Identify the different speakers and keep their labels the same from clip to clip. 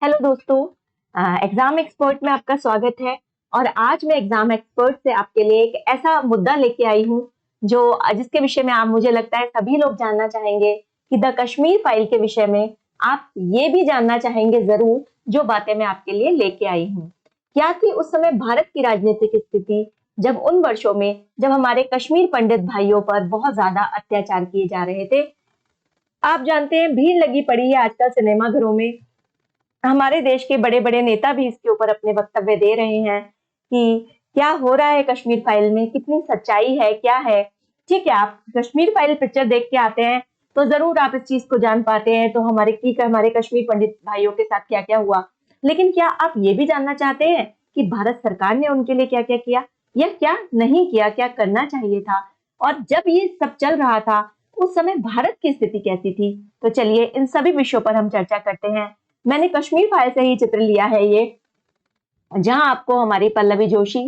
Speaker 1: Hello दोस्तों, exam expert में आपका स्वागत है। और आज मैं एग्जाम एक्सपर्ट से आपके लिए एक ऐसा मुद्दा लेके आई हूँ जो जिसके विषय में आप मुझे लगता है सभी लोग जानना चाहेंगे कि द कश्मीर फाइल के विषय में आप ये भी जानना चाहेंगे जरूर जो बातें मैं आपके लिए लेके आई हूँ। क्या थी उस समय भारत की राजनीतिक स्थिति जब उन वर्षों में जब हमारे कश्मीर पंडित भाइयों पर बहुत ज्यादा अत्याचार किए जा रहे थे। आप जानते हैं भीड़ लगी पड़ी है आजकल सिनेमा घरों में। हमारे देश के बड़े बड़े नेता भी इसके ऊपर अपने वक्तव्य दे रहे हैं कि क्या हो रहा है कश्मीर फाइल में, कितनी सच्चाई है, क्या है। ठीक है, आप कश्मीर फाइल पिक्चर देख के आते हैं तो जरूर आप इस चीज को जान पाते हैं तो हमारे कश्मीर पंडित भाइयों के साथ क्या क्या हुआ। लेकिन क्या आप ये भी जानना चाहते हैं कि भारत सरकार ने उनके लिए क्या क्या किया या क्या नहीं किया, क्या करना चाहिए था। और जब ये सब चल रहा था उस समय भारत की स्थिति कैसी थी, तो चलिए इन सभी विषयों पर हम चर्चा करते हैं। मैंने कश्मीर फाइल से ही चित्र लिया है ये, जहां आपको हमारी पल्लवी जोशी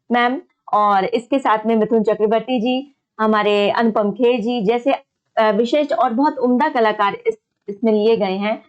Speaker 1: मैम और इसके साथ में मिथुन चक्रवर्ती जी, हमारे अनुपम खेर जी जैसे विशेष और बहुत उम्दा कलाकार इसमें लिए गए हैं।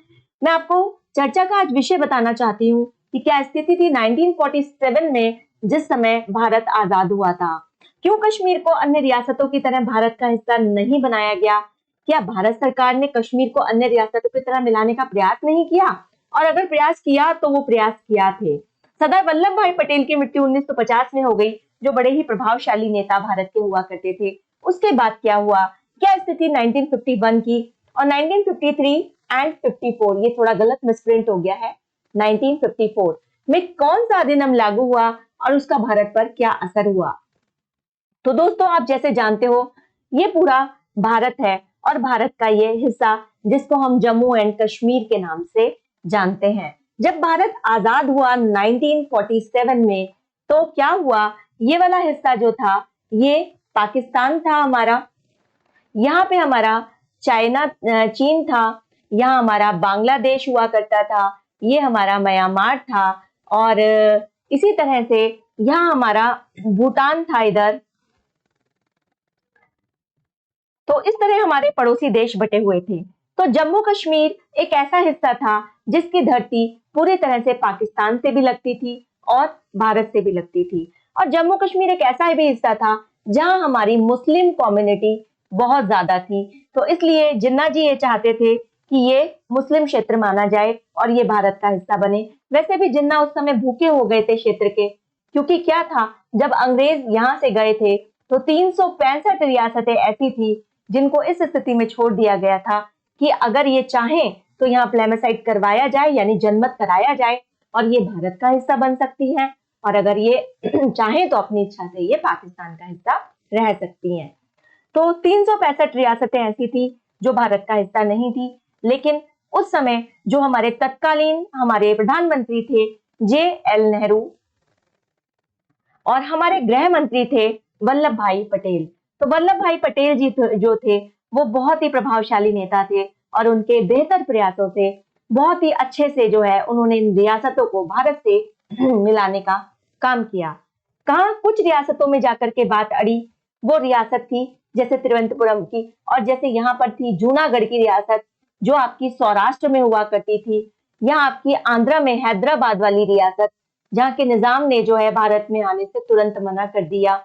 Speaker 1: मैं आपको चर्चा का आज विषय बताना चाहती हूँ कि क्या स्थिति थी 1947 में जिस समय भारत आजाद हुआ था। क्यों कश्मीर को अन्य रियासतों की तरह भारत का हिस्सा नहीं बनाया गया? क्या भारत सरकार ने कश्मीर को अन्य रियासतों की तरह मिलाने का प्रयास नहीं किया? और अगर प्रयास किया तो वो प्रयास क्या थे? सरदार वल्लभ भाई पटेल की मृत्यु 1950 में हो गई, जो बड़े ही प्रभावशाली नेता भारत के हुआ करते थे। उसके बाद क्या हुआ? क्या स्थिति 1951 की और 1953 एंड 54, ये थोड़ा गलत मिसप्रिंट हो गया है। 1954 में कौन सा अधिनियम लागू हुआ और उसका भारत पर क्या असर हुआ? तो दोस्तों, आप जैसे जानते हो ये पूरा भारत है और भारत का ये हिस्सा जिसको हम जम्मू एंड कश्मीर के नाम से जानते हैं। जब भारत आजाद हुआ 1947 में तो क्या हुआ, ये वाला हिस्सा जो था ये पाकिस्तान था हमारा, यहाँ पे हमारा चीन था, यहाँ हमारा बांग्लादेश हुआ करता था, ये हमारा म्यांमार था और इसी तरह से यहाँ हमारा भूटान था इधर। तो इस तरह हमारे पड़ोसी देश बटे हुए थे। तो जम्मू कश्मीर एक ऐसा हिस्सा था जिसकी धरती पूरी तरह से पाकिस्तान से भी लगती थी और भारत से भी लगती थी। और जम्मू कश्मीर एक ऐसा भी हिस्सा था जहां हमारी मुस्लिम कम्युनिटी बहुत ज्यादा थी। तो इसलिए जिन्ना जी ये चाहते थे कि ये मुस्लिम क्षेत्र माना जाए और ये भारत का हिस्सा बने। वैसे भी जिन्ना उस समय भूखे हो गए थे क्षेत्र के, क्योंकि क्या था, जब अंग्रेज यहाँ से गए थे तो 365 रियासतें ऐसी थी जिनको इस स्थिति में छोड़ दिया गया था कि अगर ये चाहें तो यहाँ प्लेबiscite करवाया जाए, यानी जनमत कराया जाए और ये भारत का हिस्सा बन सकती है, और अगर ये चाहें तो अपनी इच्छा से ये पाकिस्तान का हिस्सा रह सकती हैं। तो 365 रियासतें ऐसी थी जो भारत का हिस्सा नहीं थी। लेकिन उस समय जो हमारे तत्कालीन हमारे प्रधानमंत्री थे JL नेहरू और हमारे गृह मंत्री थे वल्लभ भाई पटेल। तो वल्लभ भाई पटेल जी जो थे वो बहुत ही प्रभावशाली नेता थे और उनके बेहतर प्रयासों से बहुत ही अच्छे से जो है उन्होंने इन रियासतों को भारत से मिलाने का काम किया। कहा कुछ रियासतों में जाकर के बात अड़ी, वो रियासत थी जैसे तिरुवनंतपुरम की, और जैसे यहाँ पर थी जूनागढ़ की रियासत जो आपकी सौराष्ट्र में हुआ करती थी, यहाँ आपकी आंध्र में हैदराबाद वाली रियासत जहाँ के निजाम ने जो है भारत में आने से तुरंत मना कर दिया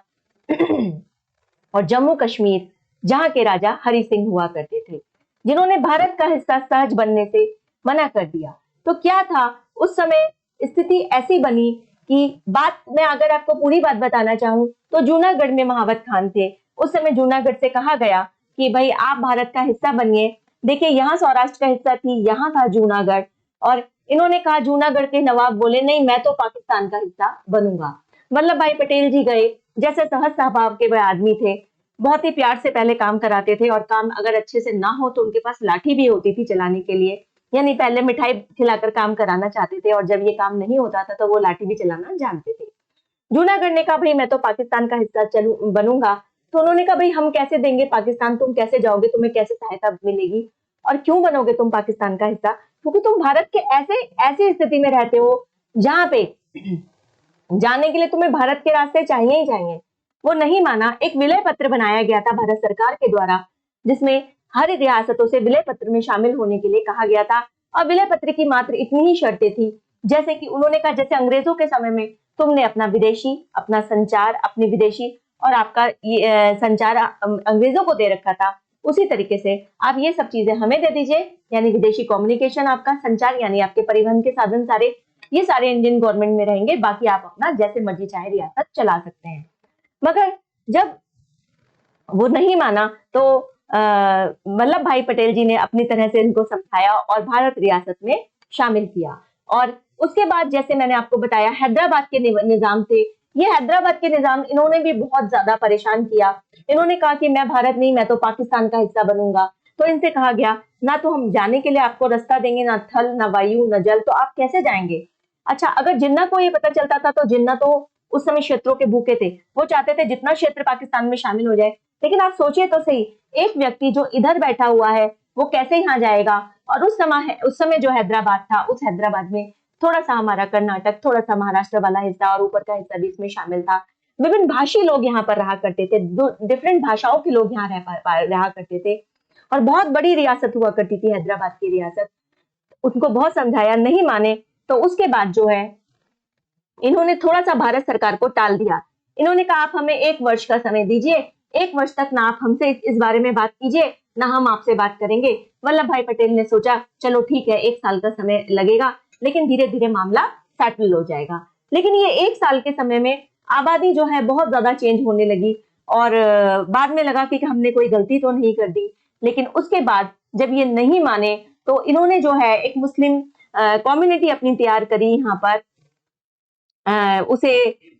Speaker 1: और जम्मू कश्मीर जहाँ के राजा हरि सिंह हुआ करते थे जिन्होंने भारत का हिस्सा सहज बनने से मना कर दिया। तो क्या था उस समय स्थिति ऐसी बनी कि बात मैं अगर आपको पूरी बात बताना चाहूं तो जूनागढ़ में महावत खान थे। उस समय जूनागढ़ से कहा गया कि भाई आप भारत का हिस्सा बनिए। देखिए यहाँ सौराष्ट्र का हिस्सा थी, यहाँ था जूनागढ़, और इन्होंने कहा, जूनागढ़ के नवाब बोले नहीं मैं तो पाकिस्तान का हिस्सा बनूंगा। वल्लभ भाई पटेल जी गए, जैसे सहज स्वभाव के वह आदमी थे, बहुत ही प्यार से पहले काम कराते थे और काम अगर अच्छे से ना हो तो उनके पास लाठी भी होती थी चलाने के लिए, यानी पहले मिठाई खिलाकर काम कराना चाहते थे और जब ये काम नहीं होता था तो वो लाठी भी चलाना जानते थे। जूनागढ़ ने कहा भाई मैं तो पाकिस्तान का हिस्सा बनूंगा। तो उन्होंने कहा भाई हम कैसे देंगे पाकिस्तान, तुम कैसे जाओगे, तुम्हें कैसे सहायता मिलेगी और क्यों बनोगे तुम पाकिस्तान का हिस्सा, क्योंकि तुम भारत के ऐसी स्थिति में रहते हो जहां पे जाने के लिए तुम्हें भारत के रास्ते चाहिए ही चाहिए। वो नहीं माना। एक विलय पत्र बनाया गया था भारत सरकार के द्वारा जिसमें हर रियासतों से विलय पत्र में शामिल होने के लिए कहा गया था। और विलय पत्र की मात्र इतनी ही शर्तें थी, जैसे कि उन्होंने कहा जैसे अंग्रेजों के समय में तुमने अपना विदेशी, अपना संचार, अपनी विदेशी और आपका ये संचार अंग्रेजों को दे रखा था, उसी तरीके से आप ये सब चीजें हमें दे दीजिए, यानी विदेशी कम्युनिकेशन, आपका संचार यानी आपके परिवहन के साधन सारे, ये सारे इंडियन गवर्नमेंट में रहेंगे, बाकी आप अपना जैसे मर्जी चाहे रियासत चला सकते हैं। मगर जब वो नहीं माना तो वल्लभ भाई पटेल जी ने अपनी तरह से इनको समझाया और भारत रियासत में शामिल किया। और उसके बाद जैसे मैंने आपको बताया हैदराबाद के निजाम थे, ये हैदराबाद के निजाम इन्होंने भी बहुत ज्यादा परेशान किया। इन्होंने कहा कि मैं भारत नहीं, मैं तो पाकिस्तान का हिस्सा बनूंगा। तो इनसे कहा गया ना तो हम जाने के लिए आपको रास्ता देंगे, ना थल, ना वायु, ना जल, तो आप कैसे जाएंगे। अच्छा, अगर जिन्ना को ये पता चलता था तो जिन्ना तो उस समय क्षेत्रों के भूखे थे, वो चाहते थे जितना क्षेत्र पाकिस्तान में शामिल हो जाए। लेकिन आप सोचिए तो सही, एक व्यक्ति जो इधर बैठा हुआ है वो कैसे यहाँ जाएगा। और उस समय जो हैदराबाद था, उस हैदराबाद में थोड़ा सा हमारा कर्नाटक, थोड़ा सा महाराष्ट्र वाला हिस्सा और ऊपर का हिस्सा भी इसमें शामिल था। विभिन्न भाषी लोग यहाँ पर रहा करते थे, डिफरेंट भाषाओं के लोग यहाँ रहा करते थे। और बहुत बड़ी रियासत हुआ करती थी हैदराबाद की रियासत। उनको बहुत समझाया, नहीं माने। तो उसके बाद जो है इन्होंने थोड़ा सा भारत सरकार को टाल दिया। इन्होंने कहा आप हमें 1 वर्ष का समय दीजिए, 1 वर्ष तक ना आप हमसे इस बारे में बात कीजिए, ना हम आपसे बात करेंगे। वल्लभ भाई पटेल ने सोचा चलो ठीक है, 1 साल का समय लगेगा, लेकिन धीरे धीरे मामला सेटल हो जाएगा। लेकिन ये 1 साल के समय में आबादी जो है बहुत ज्यादा चेंज होने लगी और बाद में लगा कि हमने कोई गलती तो नहीं कर दी। लेकिन उसके बाद जब ये नहीं माने तो इन्होंने जो है एक मुस्लिम कम्युनिटी अपनी तैयार करी यहाँ पर। उसे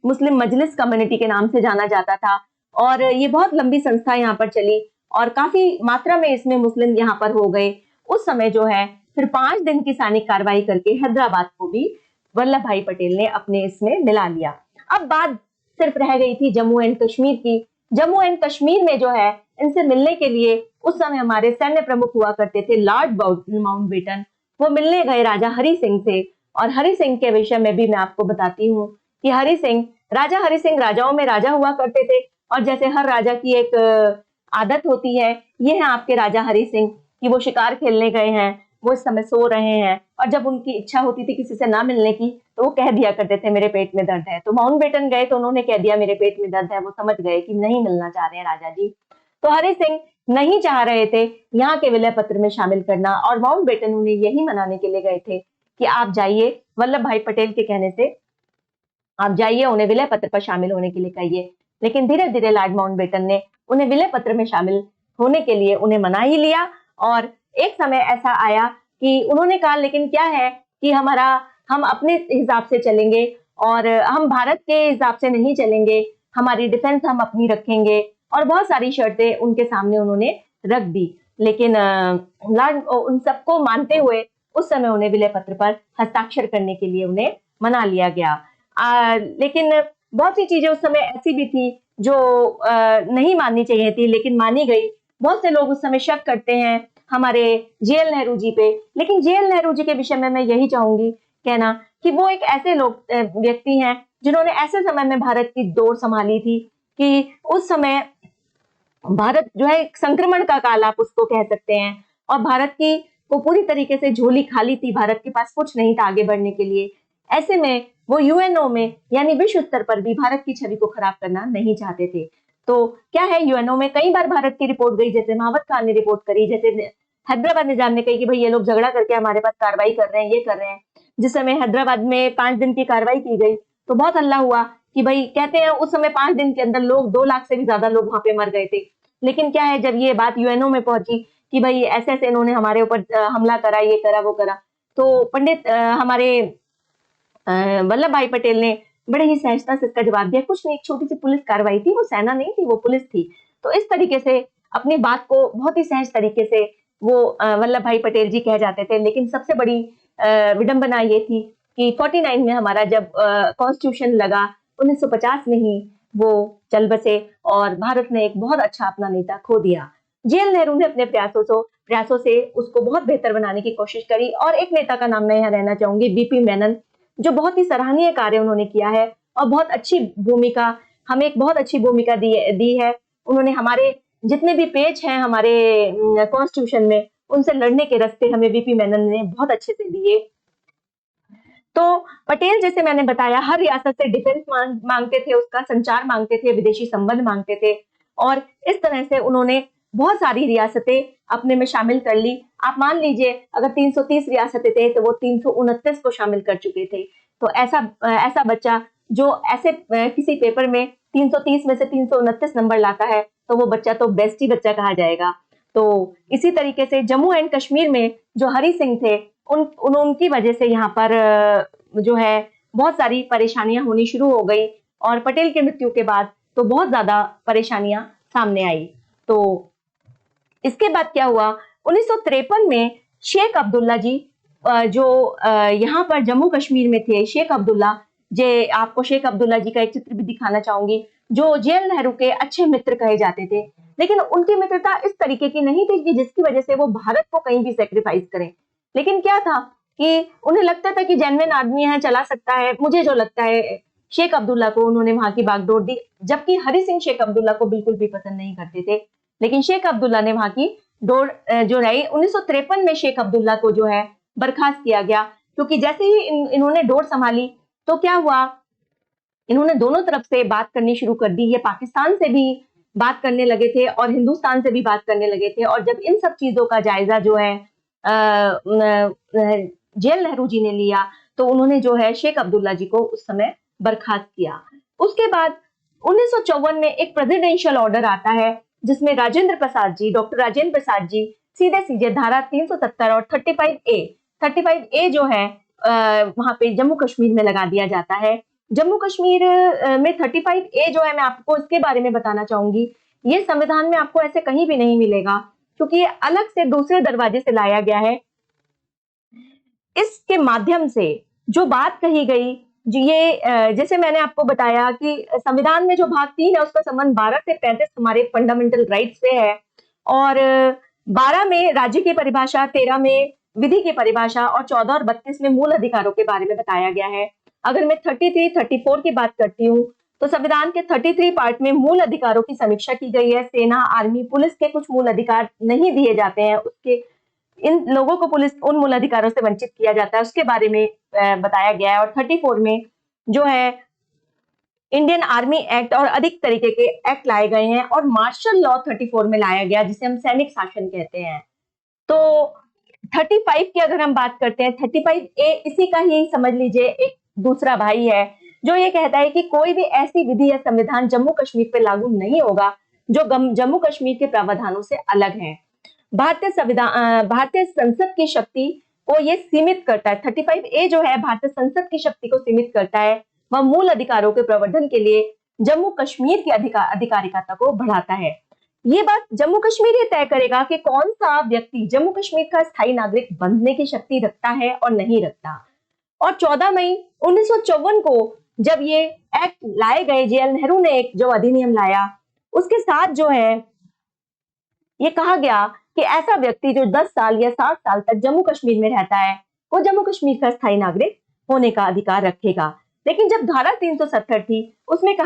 Speaker 1: मुस्लिम मजलिस कम्युनिटी के नाम से जाना जाता था और ये बहुत लंबी संस्था यहाँ पर चली और काफी मात्रा में इसमें मुस्लिम यहाँ पर हो गए। उस समय जो है फिर 5 दिन की सैनिक कार्रवाई करके हैदराबाद को भी वल्लभ भाई पटेल ने अपने इसमें मिला लिया। अब बात सिर्फ रह गई थी जम्मू एंड कश्मीर की। जम्मू एंड कश्मीर में जो है इनसे मिलने के लिए उस समय हमारे सैन्य प्रमुख हुआ करते थे लॉर्ड माउंटबेटन। वो मिलने गए राजा हरि सिंह से और हरि सिंह के विषय में भी मैं आपको बताती हूँ कि राजा हरि सिंह राजाओं में राजा हुआ करते थे और जैसे हर राजा की एक आदत होती है, ये है आपके राजा हरि सिंह कि वो शिकार खेलने गए हैं, वो इस समय सो रहे हैं और जब उनकी इच्छा होती थी किसी से ना मिलने की तो वो कह दिया करते थे मेरे पेट में दर्द है। तो माउंटबेटन गए तो उन्होंने कह दिया मेरे पेट में दर्द है, वो समझ गए कि नहीं मिलना चाह रहे हैं राजा जी। तो हरि सिंह नहीं चाह रहे थे यहाँ के विलय पत्र में शामिल करना और माउंटबेटन उन्हें यही मनाने के लिए गए थे कि आप जाइए, वल्लभ भाई पटेल के कहने से आप जाइए, उन्हें विलय पत्र पर शामिल होने के लिए कहिए। लेकिन धीरे धीरे लॉर्ड माउंटबेटन ने उन्हें विलय पत्र में शामिल होने के लिए उन्हें मना ही लिया और एक समय ऐसा आया कि उन्होंने कहा लेकिन क्या है कि हम अपने हिसाब से चलेंगे और हम भारत के हिसाब से नहीं चलेंगे, हमारी डिफेंस हम अपनी रखेंगे और बहुत सारी शर्तें उनके सामने उन्होंने रख दी। लेकिन लॉर्ड उन सबको मानते हुए उस समय उन्हें विलय पत्र पर हस्ताक्षर करने के लिए उन्हें मना लिया गया। लेकिन बहुत सी चीजें उस समय ऐसी भी थी जो नहीं माननी चाहिए थी लेकिन मानी गई। बहुत से लोग उस समय शक करते हैं हमारे जेएल नेहरू जी पे, लेकिन जेएल नेहरू जी के विषय में मैं यही चाहूंगी कहना कि वो एक ऐसे लोग व्यक्ति हैं जिन्होंने ऐसे समय में भारत की दौड़ संभाली थी कि उस समय भारत जो है एक संक्रमण का काल आप उसको कह सकते हैं और भारत की वो पूरी तरीके से झोली खाली थी, भारत के पास कुछ नहीं था आगे बढ़ने के लिए। ऐसे में वो यूएनओ में यानी विश्व स्तर पर भी भारत की छवि को खराब करना नहीं चाहते थे। तो क्या है, यूएनओ में कई बार भारत की रिपोर्ट गई, जैसे महावत खान ने रिपोर्ट करी, जैसे हैदराबाद निजाम ने कही कि भाई ये लोग झगड़ा करके हमारे पास कार्रवाई कर रहे हैं, ये कर रहे हैं। जिस समय हैदराबाद में 5 दिन की कार्रवाई की गई तो बहुत हल्ला हुआ कि भाई कहते हैं उस समय 5 दिन के अंदर लोग 2 लाख से भी ज्यादा लोग वहां पे मर गए थे। लेकिन क्या है, जब ये बात यूएनओ में पहुंची कि भाई ऐसे ऐसे इन्होंने हमारे ऊपर हमला करा, ये करा वो करा, तो पंडित हमारे वल्लभ भाई पटेल ने बड़े ही सहजता से इसका जवाब दिया, कुछ नहीं, एक छोटी सी पुलिस कार्रवाई थी, वो सेना नहीं थी, वो पुलिस थी। तो इस तरीके से अपनी बात को बहुत ही सहज तरीके से वो वल्लभ भाई पटेल जी कह जाते थे। लेकिन सबसे बड़ी विडंबना ये थी कि 49 में हमारा जब कॉन्स्टिट्यूशन लगा 1950 में ही वो चल बसे और भारत ने एक बहुत अच्छा अपना नेता खो दिया। जेएल नेहरू ने अपने प्रयासों से उसको बहुत बेहतर बनाने की कोशिश करी और एक नेता का नाम मैं यहाँ रहना चाहूंगी, बीपी मेनन, जो बहुत ही सराहनीय कार्य उन्होंने किया है और बहुत अच्छी भूमिका, हमें एक बहुत अच्छी भूमिका दी है। उन्होंने हमारे जितने भी पेज हैं हमारे कॉन्स्टिट्यूशन में उनसे लड़ने के रास्ते हमें वीपी मेनन ने बहुत अच्छे से दिए। तो पटेल, जैसे मैंने बताया, हर रियासत से डिफेंस मांगते थे, उसका संचार मांगते थे, विदेशी संबंध मांगते थे, और इस तरह से उन्होंने बहुत सारी रियासतें अपने में शामिल कर ली। आप मान लीजिए अगर 330 रियासतें थे तो वो 329 को शामिल कर चुके थे। तो ऐसा बच्चा जो ऐसे किसी पेपर में 330 में से 329 नंबर लाता है, तो वो बच्चा तो बेस्ट ही बच्चा कहा जाएगा। तो इसी तरीके से जम्मू एंड कश्मीर में जो हरि सिंह थे, उनकी वजह से यहाँ पर जो है बहुत सारी परेशानियां होनी शुरू हो गई, और पटेल के मृत्यु के बाद तो बहुत ज्यादा परेशानियां सामने आई। तो इसके बाद क्या हुआ, 1953 में शेख अब्दुल्ला जी, जो यहाँ पर जम्मू कश्मीर में थे, शेख अब्दुल्ला, जे आपको शेख अब्दुल्ला जी का एक चित्र भी दिखाना चाहूंगी, जो जेएल नेहरू के अच्छे मित्र कहे जाते थे। लेकिन उनकी मित्रता इस तरीके की नहीं थी कि जिसकी वजह से वो भारत को कहीं भी सेक्रीफाइस करें। लेकिन क्या था कि उन्हें लगता था कि जेन्युइन आदमी है, चला सकता है। मुझे जो लगता है, शेख अब्दुल्ला को उन्होंने वहां की बागडोर दी, जबकि हरि सिंह शेख अब्दुल्ला को बिल्कुल भी पसंद नहीं करते थे। लेकिन शेख अब्दुल्ला ने वहां की डोर जो रही। 1953 में शेख अब्दुल्ला को जो है बर्खास्त किया गया, क्योंकि जैसे ही इन्होंने डोर संभाली तो क्या हुआ, इन्होंने दोनों तरफ से बात करनी शुरू कर दी। ये पाकिस्तान से भी बात करने लगे थे और हिंदुस्तान से भी बात करने लगे थे। और जब इन सब चीजों का जायजा जो है जेएल नेहरू जी ने लिया, तो उन्होंने जो है शेख अब्दुल्ला जी को उस समय बर्खास्त किया। उसके बाद 1954 में एक प्रेसिडेंशियल ऑर्डर आता है, जिसमें डॉक्टर राजेंद्र प्रसाद जी सीधे सीधे धारा 370 और 35A जो है वहां पे जम्मू कश्मीर में लगा दिया जाता है। जम्मू कश्मीर में 35A जो है, मैं आपको इसके बारे में बताना चाहूंगी, ये संविधान में आपको ऐसे कहीं भी नहीं मिलेगा, क्योंकि ये अलग से दूसरे दरवाजे से लाया गया है। इसके माध्यम से जो बात कही गई, जो ये जैसे मैंने आपको बताया कि संविधान में जो भाग 3 है, उसका संबंध 12 से 35 हमारे फंडामेंटल राइट्स से है, और 12 में राज्य की परिभाषा, 13 में विधि की परिभाषा, और 14 और 32 में मूल अधिकारों के बारे में बताया गया है। अगर मैं 33, 34 की बात करती हूँ, तो संविधान के 33 पार्ट में मूल अधिकारों की समीक्षा की गई है। सेना, आर्मी, पुलिस के कुछ मूल अधिकार नहीं दिए जाते हैं, उसके इन लोगों को पुलिस उन मूल अधिकारों से वंचित किया जाता है, उसके बारे में बताया गया है। और 34 में जो है इंडियन आर्मी एक्ट और अधिक तरीके के एक्ट लाए गए हैं, और मार्शल लॉ 34 में लाया गया, जिसे हम सैनिक शासन कहते हैं। तो 35 की अगर हम बात करते हैं, 35A इसी का ही समझ लीजिए एक दूसरा भाई है, जो ये कहता है कि कोई भी ऐसी विधि या संविधान जम्मू कश्मीर पर लागू नहीं होगा जो जम्मू कश्मीर के प्रावधानों से अलग है। भारतीय संसद की शक्ति को ये सीमित करता है। 35A जो है भारतीय संसद की शक्ति को सीमित करता है। वह मूल अधिकारों के प्रवर्धन के लिए जम्मू कश्मीर की अधिकारिकता को बढ़ाता है। ये बात जम्मू कश्मीर ये तय करेगा कि कौन सा व्यक्ति जम्मू कश्मीर का स्थायी नागरिक बनने की शक्ति रखता है और नहीं रखता। और 14 मई 1954 को जब ये एक्ट लाए गए, जेएल नेहरू ने एक जो अधिनियम लाया, उसके साथ जो है ये कहा गया कि ऐसा व्यक्ति जो 10 साल या 7 साल तक जम्मू कश्मीर में रहता है, वो जम्मू कश्मीर का स्थायी नागरिक होने का अधिकार रखेगा। लेकिन जब धारा 370 थी, उसमें ये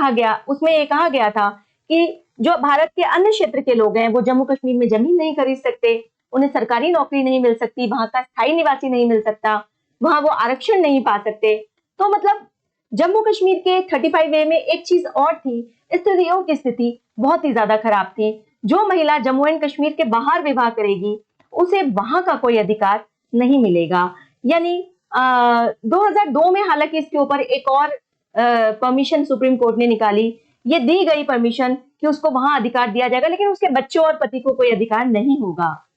Speaker 1: कहा गया था कि जो भारत के अन्य क्षेत्र के लोग हैं, वो जम्मू कश्मीर में जमीन नहीं खरीद सकते, उन्हें सरकारी नौकरी नहीं मिल सकती, वहां का स्थायी निवासी नहीं मिल सकता, वहां वो आरक्षण नहीं पा सकते। तो मतलब जम्मू कश्मीर के 35A में एक चीज और थी, स्त्रियों की स्थिति बहुत ही ज्यादा खराब थी। जो महिला जम्मू एंड कश्मीर के बाहर विवाह करेगी, उसे वहां का कोई अधिकार नहीं मिलेगा। यानी 2002 में हालांकि इसके ऊपर एक और परमिशन सुप्रीम कोर्ट ने निकाली, ये दी गई परमिशन कि उसको वहां अधिकार दिया जाएगा, लेकिन उसके बच्चों और पति को कोई अधिकार नहीं होगा।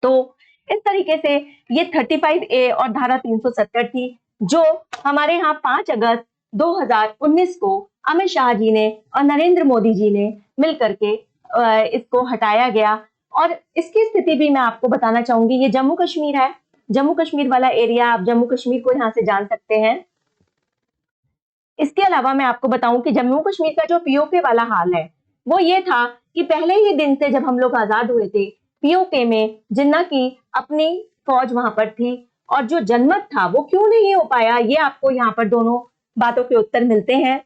Speaker 1: तो इस तरीके से ये 35A और धारा 370 थी, जो हमारे यहाँ 5 अगस्त 2019 को अमित शाह जी ने और नरेंद्र मोदी जी ने मिलकर के इसको हटाया गया। और इसकी स्थिति भी मैं आपको बताना चाहूंगी। ये जम्मू कश्मीर है, जम्मू कश्मीर वाला एरिया, आप जम्मू कश्मीर को यहाँ से जान सकते हैं। इसके अलावा मैं आपको बताऊं कि जम्मू कश्मीर का जो पीओके वाला हाल है, वो ये था कि पहले ही दिन से जब हम लोग आजाद हुए थे, पीओके में जिन्ना की अपनी फौज वहां पर थी, और जो जनमत था वो क्यों नहीं हो पाया, ये आपको यहाँ पर दोनों बातों के उत्तर मिलते हैं।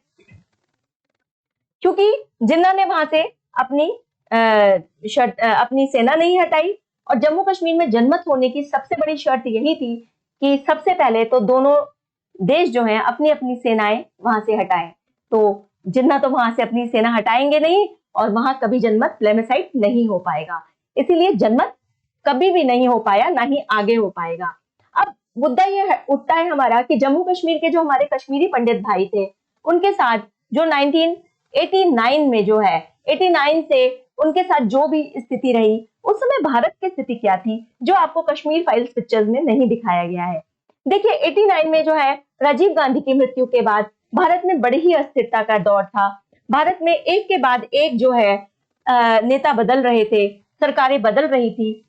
Speaker 1: क्योंकि जिन्ना ने वहां से अपनी सेना नहीं हटाई, और जम्मू कश्मीर में जनमत होने की सबसे बड़ी शर्त यही थी कि सबसे पहले तो दोनों देश जो हैं अपनी अपनी सेनाएं वहां से हटाएं। तो जिन्ना तो वहां से अपनी सेना हटाएंगे नहीं और वहां कभी जनमत प्लेबिसाइट नहीं हो पाएगा, इसीलिए जनमत कभी भी नहीं हो पाया, ना ही आगे हो पाएगा। अब मुद्दा ये उठता है हमारा कि जम्मू कश्मीर के जो हमारे कश्मीरी पंडित भाई थे, उनके साथ जो 1989 में जो है 89 से उनके साथ जो भी स्थिति रही, उस समय भारत की स्थिति क्या थी, जो आपको कश्मीर फाइल्स पिक्चर्स में नहीं दिखाया गया है। देखिए 89 में जो है राजीव गांधी की मृत्यु के बाद भारत में बड़ी ही अस्थिरता का दौर था। भारत में एक के बाद एक जो है नेता बदल रहे थे, सरकारें बदल रही थी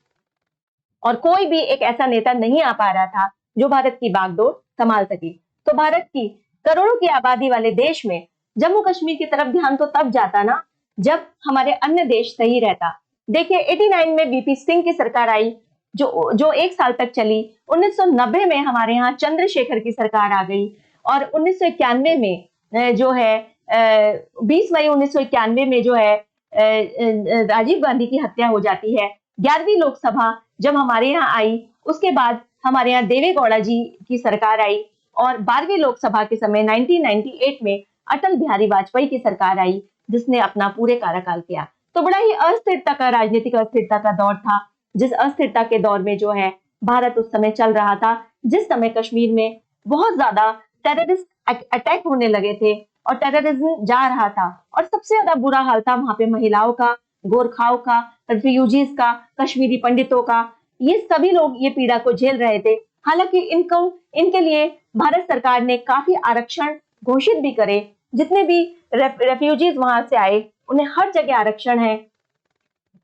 Speaker 1: और कोई भी एक ऐसा नेता नहीं आ पा रहा था जो भारत की बागडोर संभाल सके। तो भारत की करोड़ों की आबादी वाले देश में जम्मू कश्मीर की तरफ ध्यान तो तब जाता ना जब हमारे अन्य देश सही रहता। देखिए 89 में बीपी सिंह की सरकार आई जो 1 साल तक चली। 1990 में हमारे यहाँ चंद्रशेखर की सरकार आ गई और 1991 में जो है 20 मई 1991 में जो है राजीव गांधी की हत्या हो जाती है। 11वीं लोकसभा जब हमारे यहाँ आई, उसके बाद हमारे यहाँ देवे गौड़ा जी की सरकार आई और 12वीं लोकसभा के समय 1998 में अटल बिहारी वाजपेयी की सरकार आई, जिसने अपना पूरे कार्यकाल किया। तो बड़ा ही अस्थिरता का, राजनीतिक अस्थिरता का दौर था, जिस अस्थिरता के दौर में जो है भारत उस समय चल रहा था, जिस समय कश्मीर में बहुत ज्यादा टेररिस्ट अटैक होने लगे थे और टेररिज्म जा रहा था और सबसे ज्यादा बुरा हाल था वहां पे महिलाओं का, गोरखाओं का, रिफ्यूजीज का, कश्मीरी पंडितों का। ये सभी लोग ये पीड़ा को झेल रहे थे। हालांकि इनके लिए भारत सरकार ने काफी आरक्षण घोषित भी करे। जितने भी रेफ्यूजीज वहां से आए उन्हें हर जगह आरक्षण है।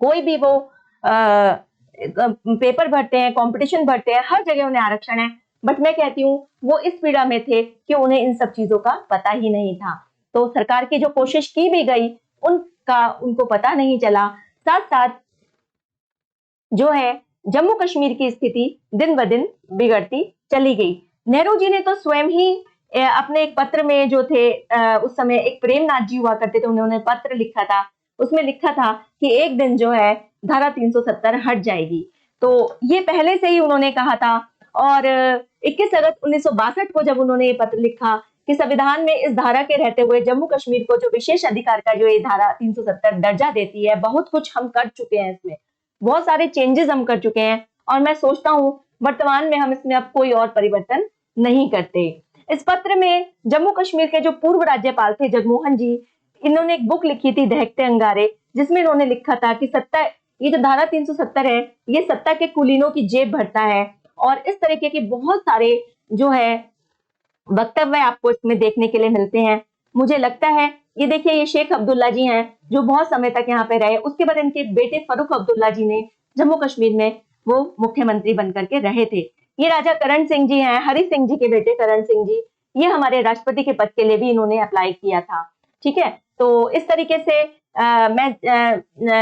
Speaker 1: कोई भी वो पेपर भरते हैं, कंपटीशन भरते हैं, हर जगह उन्हें आरक्षण है। बट मैं कहती हूँ वो इस पीड़ा में थे कि उन्हें इन सब चीजों का पता ही नहीं था। तो सरकार की जो कोशिश की भी गई उनको पता नहीं चला। साथ साथ जो है जम्मू कश्मीर की स्थिति दिन ब दिन बिगड़ती चली गई। नेहरू जी ने तो स्वयं ही अपने एक पत्र में जो थे उस समय एक प्रेमनाथ जी हुआ करते थे, उन्होंने पत्र लिखा था। उसमें लिखा था कि एक दिन जो है धारा 370 हट जाएगी। तो ये पहले से ही उन्होंने कहा था और 21 अगस्त 1962 को जब उन्होंने ये पत्र लिखा कि संविधान में इस धारा के रहते हुए जम्मू कश्मीर को जो विशेष अधिकार का जो ये धारा 370 दर्जा देती है, बहुत कुछ हम कर चुके हैं, इसमें बहुत सारे चेंजेस हम कर चुके हैं और मैं सोचता हूँ वर्तमान में हम इसमें अब कोई और परिवर्तन नहीं करते। इस पत्र में जम्मू कश्मीर के जो पूर्व राज्यपाल थे जगमोहन जी, इन्होंने एक बुक लिखी थी दहकते अंगारे, जिसमें इन्होंने लिखा था कि सत्ता, ये जो धारा 370 है ये सत्ता के कुलीनों की जेब भरता है। और इस तरीके के बहुत सारे जो है वक्तव्य आपको इसमें देखने के लिए मिलते हैं। मुझे लगता है ये देखिए, ये शेख अब्दुल्ला जी हैं जो बहुत समय तक यहाँ पे रहे। उसके बाद इनके बेटे फरूक अब्दुल्ला जी ने जम्मू कश्मीर में वो मुख्यमंत्री बनकर के रहे थे। ये राजा करण सिंह जी हैं, हरि सिंह जी के बेटे करण सिंह जी, ये हमारे राष्ट्रपति के पद के लिए भी इन्होंने अप्लाई किया था। ठीक है, तो इस तरीके से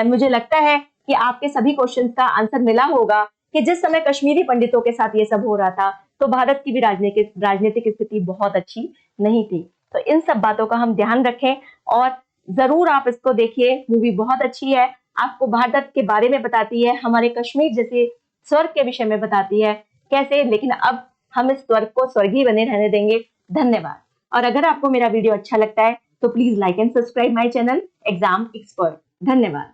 Speaker 1: मुझे लगता है कि आपके सभी क्वेश्चंस का आंसर मिला होगा कि जिस समय कश्मीरी पंडितों के साथ ये सब हो रहा था तो भारत की भी राजनीतिक स्थिति बहुत अच्छी नहीं थी। तो इन सब बातों का हम ध्यान रखें और जरूर आप इसको देखिए, मूवी बहुत अच्छी है, आपको भारत के बारे में बताती है, हमारे कश्मीर जैसे स्वर्ग के विषय में बताती है कैसे, लेकिन अब हम इस स्वर्ग को स्वर्ग ही बने रहने देंगे। धन्यवाद। और अगर आपको मेरा वीडियो अच्छा लगता है तो please like and subscribe my channel exam expert. धन्यवाद।